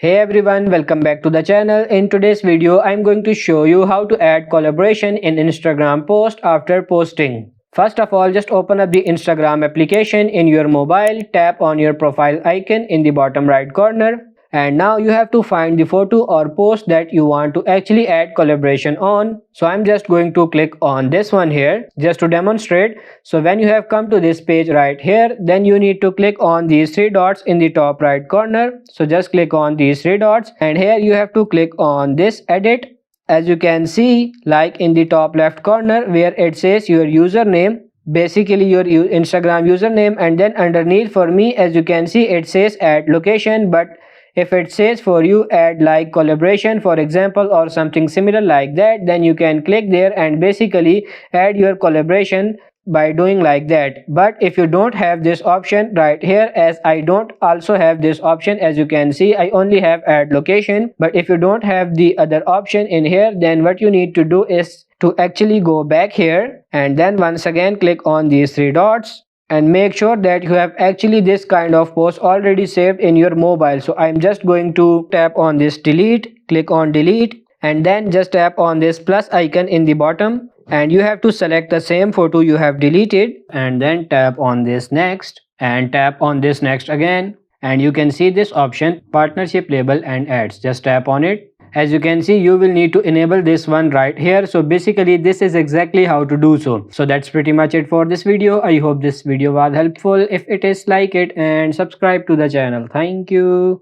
Hey everyone, welcome back to the channel. In today's video, I'm going to show you how to add collaboration in Instagram post after posting. First of all, just open up the Instagram application in your mobile, tap on your profile icon in the bottom right corner, and now you have to find the photo or post that you want to actually add collaboration on. So I'm just going to click on this one here just to demonstrate. So when you have come to this page right here, then you need to click on these three dots in the top right corner. So just click on these three dots, and here you have to click on this edit. As you can see, like in the top left corner where it says your username, basically your Instagram username, and then underneath for me, as you can see, it says add location. But if it says for you add like collaboration for example or something similar like that, then you can click there and basically add your collaboration by doing like that. But if you don't have this option right here, as I don't also have this option, as you can see I only have add location. But if you don't have the other option in here, then what you need to do is to actually go back here and then once again click on these three dots and make sure that you have actually this kind of post already saved in your mobile. So I'm just going to tap on this delete, click on delete, and then just tap on this plus icon in the bottom, and you have to select the same photo you have deleted and then tap on this next and tap on this next again, and you can see this option partnership label and ads. Just tap on it. As you can see, you will need to enable this one right here. So basically this is exactly how to do so. So that's pretty much it for this video. I hope this video was helpful. If it is, like it and subscribe to the channel. Thank you.